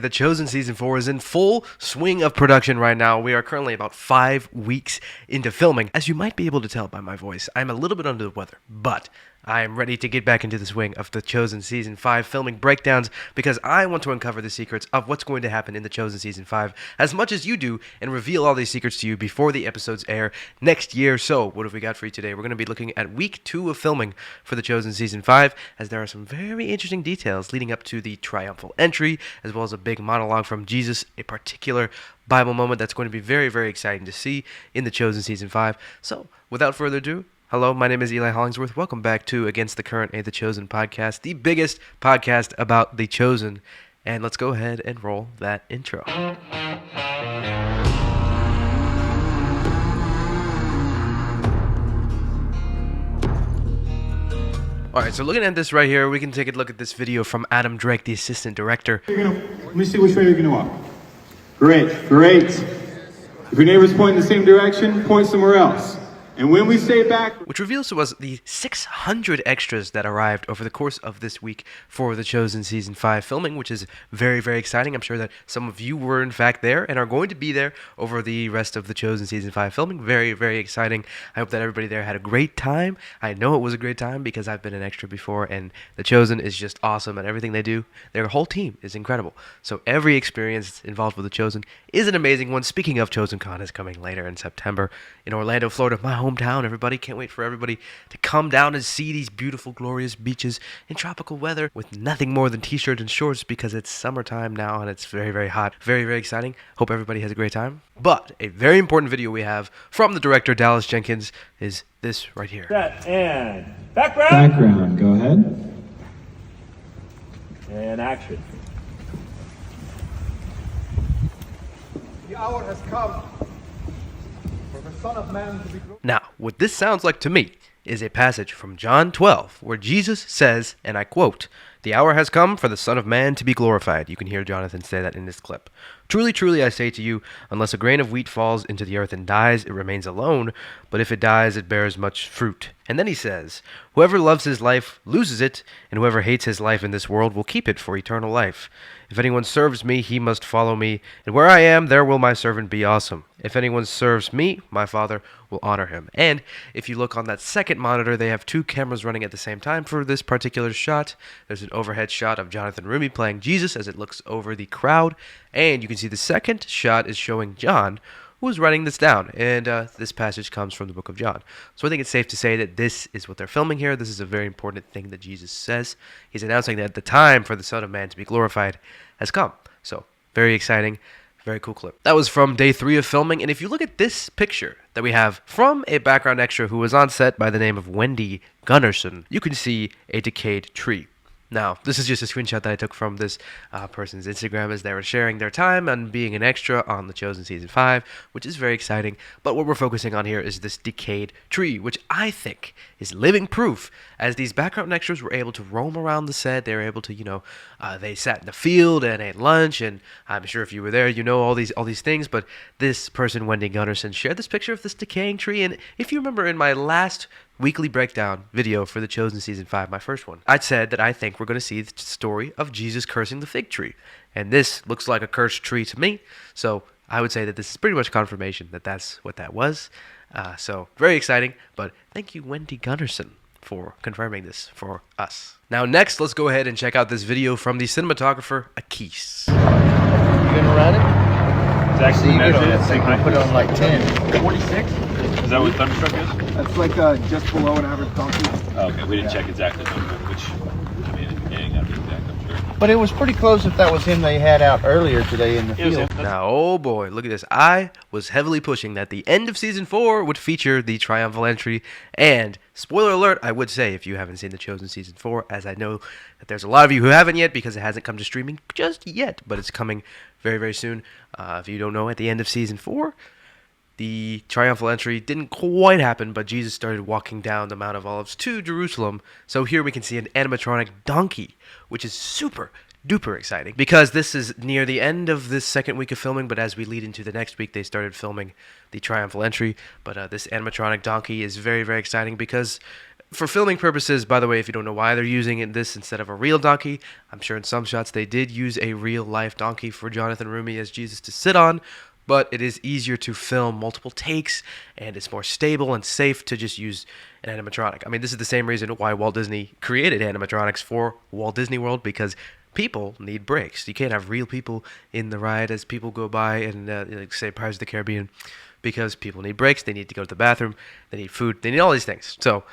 The Chosen Season 4 is in full swing of production right now. We are currently about 5 weeks into filming. As you might be able to tell by my voice, I'm a little bit under the weather, but I am ready to get back into the swing of The Chosen Season 5 filming breakdowns because I want to uncover the secrets of what's going to happen in The Chosen Season 5 as much as you do and reveal all these secrets to you before the episodes air next year. So, what have we got for you today? We're going to be looking at week 2 of filming for The Chosen Season 5 as there are some very interesting details leading up to the triumphal entry as well as a big monologue from Jesus, a particular Bible moment that's going to be very, very exciting to see in The Chosen Season 5. So, without further ado, hello, my name is Eli Hollingsworth. Welcome back to Against the Current, a The Chosen podcast, the biggest podcast about The Chosen. And let's go ahead and roll that intro. Alright, so looking at this right here, we can take a look at this video from Adam Drake, the assistant director. Let me see which way you're going to walk. Great, great. If your neighbor's pointing the same direction, point somewhere else. And when we say back... Which reveals to us the 600 extras that arrived over the course of this week for The Chosen Season 5 filming, which is very, very exciting. I'm sure that some of you were in fact there and are going to be there over the rest of The Chosen Season 5 filming. Very, very exciting. I hope that everybody there had a great time. I know it was a great time because I've been an extra before, and The Chosen is just awesome at everything they do. Their whole team is incredible. So every experience involved with The Chosen is an amazing one. Speaking of, ChosenCon is coming later in September in Orlando, Florida, my hometown. Everybody, can't wait for everybody to come down and see these beautiful, glorious beaches in tropical weather with nothing more than t-shirts and shorts because it's summertime now and it's very, very hot. Very, very exciting. Hope everybody has a great time. But a very important video we have from the director, Dallas Jenkins, is this right here. Set and background. Background, go ahead. And action. The hour has come for the Son of Man to be glorified. Now, what this sounds like to me is a passage from John 12, where Jesus says, and I quote, "The hour has come for the Son of Man to be glorified." You can hear Jonathan say that in this clip. "Truly, truly, I say to you, unless a grain of wheat falls into the earth and dies, it remains alone, but if it dies, it bears much fruit." And then he says, "Whoever loves his life loses it, and whoever hates his life in this world will keep it for eternal life. If anyone serves me, he must follow me, and where I am, there will my servant be awesome. If anyone serves me, my Father will honor him." And if you look on that second monitor, they have two cameras running at the same time for this particular shot. There's an overhead shot of Jonathan Rumi playing Jesus as it looks over the crowd, and you can see the second shot is showing John, who is writing this down, and this passage comes from the book of John. So I think it's safe to say that this is what they're filming here. This is a very important thing that Jesus says. He's announcing that the time for the Son of Man to be glorified has come. So, very exciting, very cool clip. That was from day 3 of filming, and if you look at this picture that we have from a background extra who was on set by the name of Wendy Gunnarsson, you can see a decayed tree. Now, this is just a screenshot that I took from this person's Instagram as they were sharing their time and being an extra on The Chosen Season 5, which is very exciting. But what we're focusing on here is this decayed tree, which I think is living proof. As these background extras were able to roam around the set, they were able to, they sat in the field and ate lunch, and I'm sure if you were there, you know all these things. But this person, Wendy Gunnarsson, shared this picture of this decaying tree, and if you remember in my last weekly breakdown video for The Chosen Season 5, my first one, I said that I think we're going to see the story of Jesus cursing the fig tree. And this looks like a cursed tree to me, so I would say that this is pretty much confirmation that that's what that was. So, very exciting, but thank you, Wendy Gunnarsson, for confirming this for us. Now, next, let's go ahead and check out this video from the cinematographer, Akis. You gonna run it? It's actually measured at So you can put it on like 10. 46. Is that what Thunderstruck is? That's like just below an average concrete. Oh, okay, we didn't check exactly, which, I mean, it ain't gotta be exact, I'm sure. But it was pretty close if that was him they had out earlier today in the It was field. him. Now, oh boy, look at this. I was heavily pushing that the end of Season 4 would feature the triumphal entry, and spoiler alert, I would say, if you haven't seen The Chosen Season 4, as I know that there's a lot of you who haven't yet because it hasn't come to streaming just yet, but it's coming very, very soon. If you don't know, at the end of Season 4, the triumphal entry didn't quite happen, but Jesus started walking down the Mount of Olives to Jerusalem. So here we can see an animatronic donkey, which is super duper exciting because this is near the end of this second week of filming, but as we lead into the next week, they started filming the triumphal entry. But this animatronic donkey is very, very exciting because For filming purposes, by the way, if you don't know why they're using this instead of a real donkey, I'm sure in some shots they did use a real-life donkey for Jonathan Rumi as Jesus to sit on, but it is easier to film multiple takes, and it's more stable and safe to just use an animatronic. I mean, this is the same reason why Walt Disney created animatronics for Walt Disney World, because people need breaks. You can't have real people in the ride as people go by and, like, say, Pirates of the Caribbean, because people need breaks, they need to go to the bathroom, they need food, they need all these things. So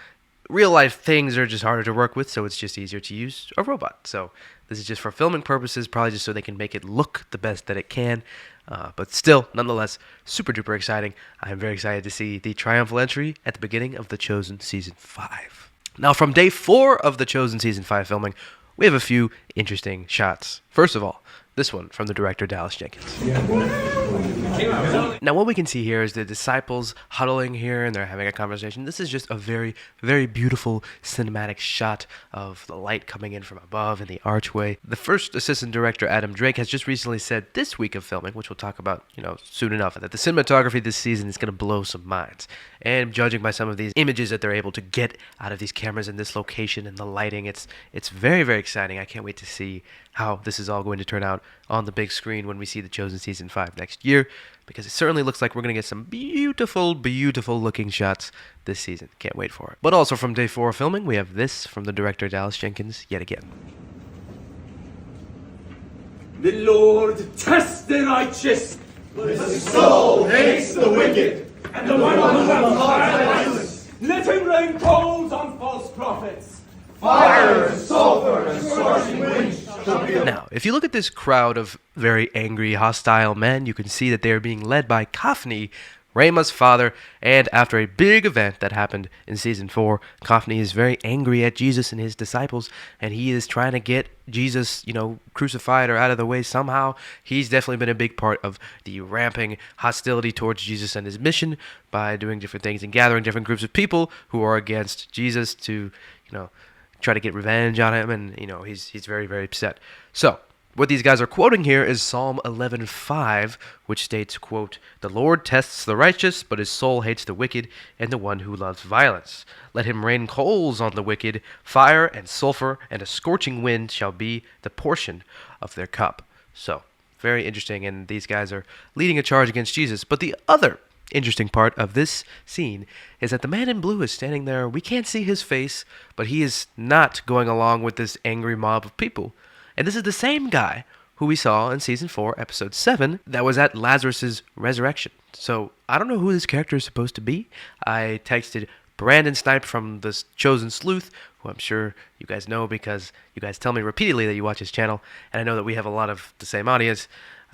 real life things are just harder to work with, so it's just easier to use a robot. So this is just for filming purposes, probably just so they can make it look the best that it can. But still, nonetheless, super duper exciting. I'm very excited to see the triumphal entry at the beginning of The Chosen Season 5. Now, from day 4 of The Chosen Season 5 filming, we have a few interesting shots. First of all, this one from the director Dallas Jenkins. Now, what we can see here is the disciples huddling here, and they're having a conversation. This is just a very, very beautiful cinematic shot of the light coming in from above in the archway. The first assistant director, Adam Drake, has just recently said this week of filming, which we'll talk about, soon enough, that the cinematography this season is going to blow some minds. And judging by some of these images that they're able to get out of these cameras in this location and the lighting, it's very, very exciting. I can't wait to see how this is all going to turn out on the big screen when we see The Chosen Season 5 next year, because it certainly looks like we're going to get some beautiful, beautiful looking shots this season. Can't wait for it. But also from day 4 of filming, we have this from the director Dallas Jenkins yet again. The Lord tests the righteous, but his soul hates the wicked. and the one who loves violence. Let him rain coals on false prophets. Fire, sulfur, and scorching wind shall be. Now, if you look at this crowd of very angry, hostile men, you can see that they are being led by Kaphni, Rama's father, and after a big event that happened in Season 4, Kaphni is very angry at Jesus and his disciples, and he is trying to get Jesus, crucified or out of the way somehow. He's definitely been a big part of the ramping hostility towards Jesus and his mission by doing different things and gathering different groups of people who are against Jesus to, try to get revenge on him, and he's very, very upset. So what these guys are quoting here is Psalm 11:5, which states, quote, "The Lord tests the righteous, but his soul hates the wicked and the one who loves violence. Let him rain coals on the wicked, fire and sulfur and a scorching wind shall be the portion of their cup." So very interesting, and these guys are leading a charge against Jesus. But the other interesting part of this scene is that the man in blue is standing there. We can't see his face, but he is not going along with this angry mob of people. And this is the same guy who we saw in Season 4, Episode 7, that was at Lazarus' resurrection. So I don't know who this character is supposed to be. I texted Brandon Snipe from The Chosen Sleuth, who I'm sure you guys know because you guys tell me repeatedly that you watch his channel, and I know that we have a lot of the same audience.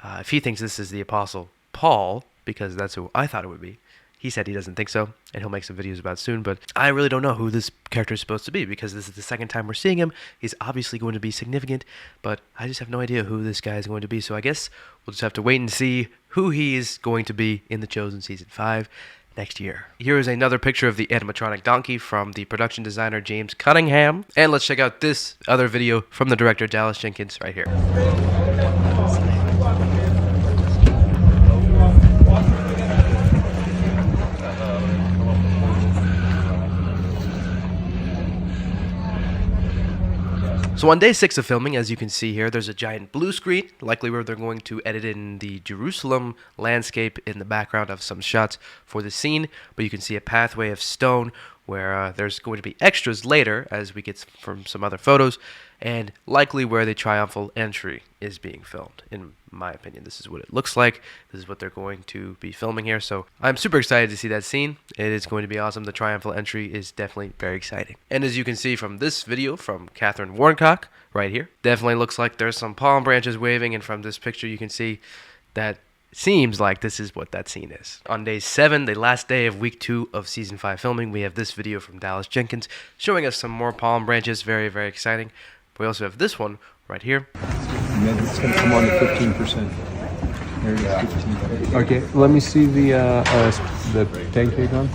If he thinks this is the Apostle Paul, because that's who I thought it would be. He said he doesn't think so, and he'll make some videos about it soon, but I really don't know who this character is supposed to be, because this is the second time we're seeing him. He's obviously going to be significant, but I just have no idea who this guy is going to be, so I guess we'll just have to wait and see who he is going to be in The Chosen Season 5 next year. Here is another picture of the animatronic donkey from the production designer James Cunningham, and let's check out this other video from the director Dallas Jenkins right here. So on day 6 of filming, as you can see here, there's a giant blue screen, likely where they're going to edit in the Jerusalem landscape in the background of some shots for the scene, but you can see a pathway of stone where there's going to be extras later, as we get from some other photos, and likely where the triumphal entry is being filmed. In my opinion, this is what it looks like. This is what they're going to be filming here, so I'm super excited to see that scene. It is going to be awesome. The triumphal entry is definitely very exciting. And as you can see from this video from Catherine Warncock right here, definitely looks like there's some palm branches waving, and from this picture you can see that seems like this is what that scene is. On day 7, the last day of week 2 of Season 5 filming, we have this video from Dallas Jenkins showing us some more palm branches. Very, very exciting. We also have this one right here. And then it's going to come on to 15%. There you go. 15. Okay, let me see the pancake on.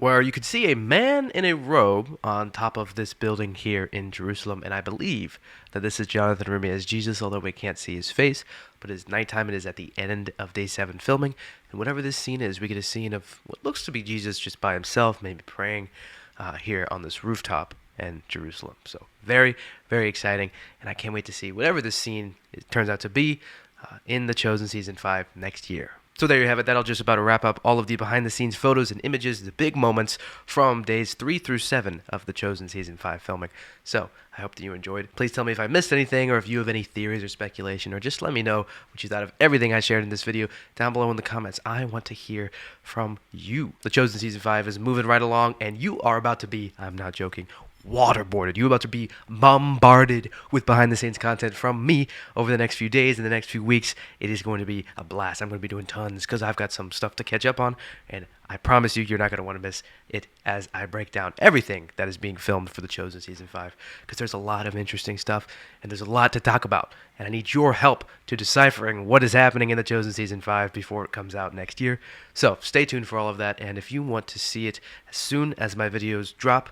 where you could see a man in a robe on top of this building here in Jerusalem, and I believe that this is Jonathan Rumi as Jesus, although we can't see his face, but it is nighttime. It is at the end of day 7 filming, and whatever this scene is, we get a scene of what looks to be Jesus just by himself, maybe praying here on this rooftop in Jerusalem. So very, very exciting, and I can't wait to see whatever this scene turns out to be in The Chosen Season 5 next year. So there you have it. That'll just about wrap up all of the behind-the-scenes photos and images, the big moments from days 3 through 7 of The Chosen Season 5 filming. So I hope that you enjoyed. Please tell me if I missed anything, or if you have any theories or speculation, or just let me know what you thought of everything I shared in this video down below in the comments. I want to hear from you. The Chosen Season 5 is moving right along, and you are about to be, I'm not joking, waterboarded. You're about to be bombarded with behind-the-scenes content from me over the next few days and the next few weeks. It is going to be a blast. I'm going to be doing tons because I've got some stuff to catch up on, and I promise you're not going to want to miss it as I break down everything that is being filmed for The Chosen Season 5, because there's a lot of interesting stuff, and there's a lot to talk about, and I need your help to deciphering what is happening in The Chosen Season 5 before it comes out next year. So stay tuned for all of that, and if you want to see it as soon as my videos drop,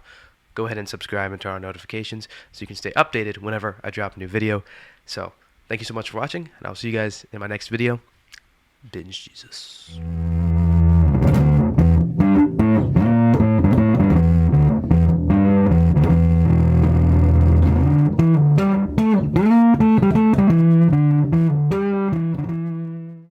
go ahead and subscribe and turn on notifications so you can stay updated whenever I drop a new video. So thank you so much for watching, and I'll see you guys in my next video. Binge Jesus.